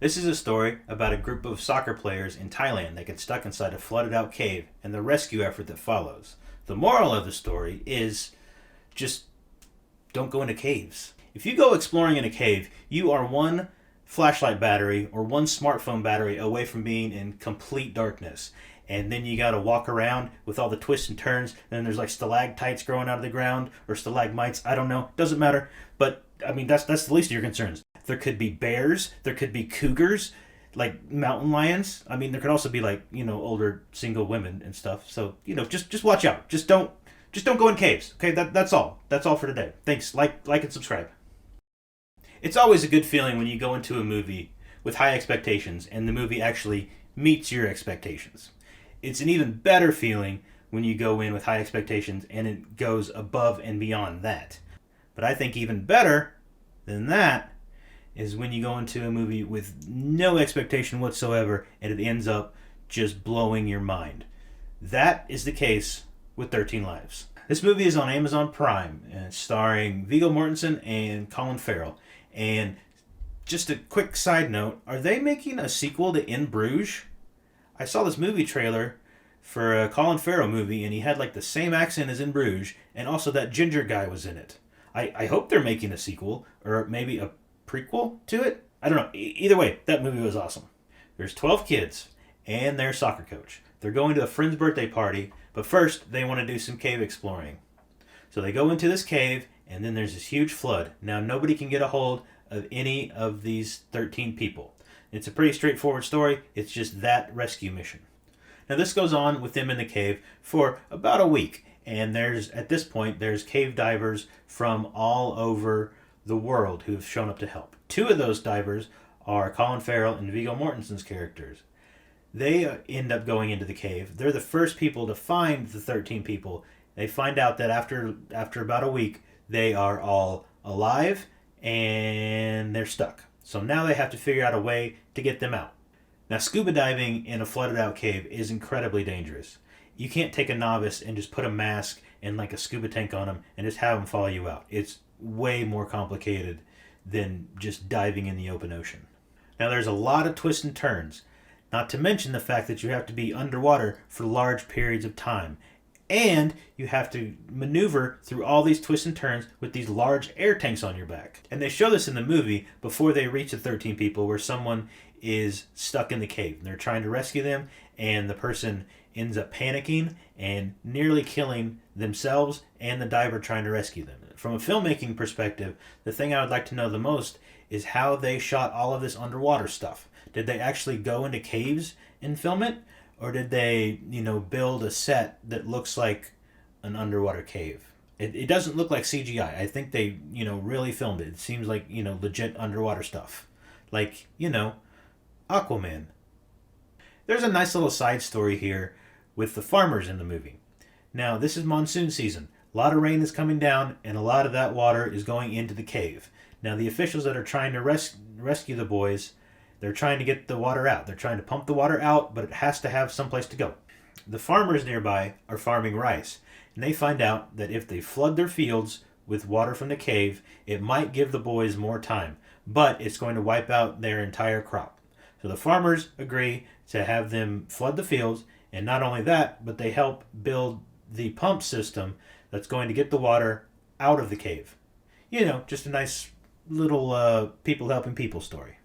This is a story about a group of soccer players in Thailand that get stuck inside a flooded out cave and the rescue effort that follows. The moral of the story is just don't go into caves. If you go exploring in a cave, you are one flashlight battery or one smartphone battery away from being in complete darkness. And then you gotta walk around with all the twists and turns, and there's like stalactites growing out of the ground or stalagmites. I don't know. Doesn't matter. But I mean, that's the least of your concerns. There could be bears. There could be cougars, like mountain lions. I mean, there could also be like older single women and stuff. So just watch out. Just don't go in caves. Okay, that's all. That's all for today. Thanks. Like and subscribe. It's always a good feeling when you go into a movie with high expectations and the movie actually meets your expectations. It's an even better feeling when you go in with high expectations and it goes above and beyond that. But I think even better than that is when you go into a movie with no expectation whatsoever and it ends up just blowing your mind. That is the case with 13 Lives. This movie is on Amazon Prime, starring Viggo Mortensen and Colin Farrell. And just a quick side note, are they making a sequel to In Bruges? I saw this movie trailer for a Colin Farrell movie, and he had like the same accent as In Bruges, and also that ginger guy was in it. I hope they're making a sequel, or maybe a prequel to it. I don't know. Either way, that movie was awesome. There's 12 kids and their soccer coach. They're going to a friend's birthday party, but first they want to do some cave exploring. So they go into this cave, and then there's this huge flood. Now nobody can get a hold of any of these 13 people. It's a pretty straightforward story. It's just that rescue mission. Now this goes on with them in the cave for about a week, and at this point there's cave divers from all over the world who've shown up to help. Two of those divers are Colin Farrell and Viggo Mortensen's characters. They end up going into the cave. They're the first people to find the 13 people. They find out that after about a week, they are all alive and they're stuck. So now they have to figure out a way to get them out. Now, scuba diving in a flooded out cave is incredibly dangerous. You can't take a novice and just put a mask and like a scuba tank on them and just have them follow you out. It's way more complicated than just diving in the open ocean. Now, there's a lot of twists and turns, not to mention the fact that you have to be underwater for large periods of time. And you have to maneuver through all these twists and turns with these large air tanks on your back. And they show this in the movie before they reach the 13 people, where someone is stuck in the cave. They're trying to rescue them, and the person ends up panicking and nearly killing themselves and the diver trying to rescue them. From a filmmaking perspective, the thing I would like to know the most is how they shot all of this underwater stuff. Did they actually go into caves and film it? Or did they, build a set that looks like an underwater cave? It doesn't look like CGI. I think they, really filmed it. It seems like, legit underwater stuff. Like, Aquaman. There's a nice little side story here with the farmers in the movie. Now, this is monsoon season. A lot of rain is coming down, and a lot of that water is going into the cave. Now, the officials that are trying to rescue the boys, they're trying to get the water out. They're trying to pump the water out, but it has to have someplace to go. The farmers nearby are farming rice, and they find out that if they flood their fields with water from the cave, it might give the boys more time, but it's going to wipe out their entire crop. So the farmers agree to have them flood the fields, and not only that, but they help build the pump system that's going to get the water out of the cave. Just a nice little people helping people story.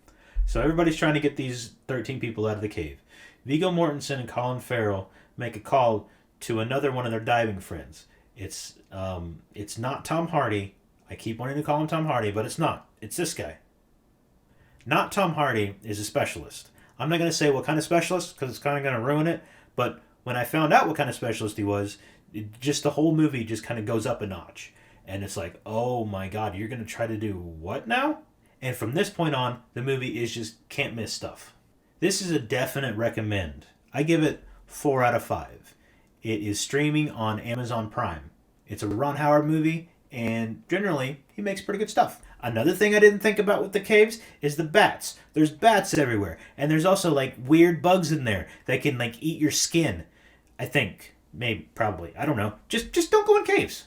So everybody's trying to get these 13 people out of the cave. Viggo Mortensen and Colin Farrell make a call to another one of their diving friends. It's not Tom Hardy. I keep wanting to call him Tom Hardy, but it's not. It's this guy. Not Tom Hardy is a specialist. I'm not going to say what kind of specialist because it's kind of going to ruin it, but when I found out what kind of specialist he was, the whole movie just kind of goes up a notch. And it's like, oh my God, you're going to try to do what now? And from this point on, the movie is just can't miss stuff. This is a definite recommend. I give it 4 out of 5. It is streaming on Amazon Prime. It's a Ron Howard movie, and generally, he makes pretty good stuff. Another thing I didn't think about with the caves is the bats. There's bats everywhere, and there's also like weird bugs in there that can like eat your skin. I think. Maybe, probably. I don't know. Just don't go in caves.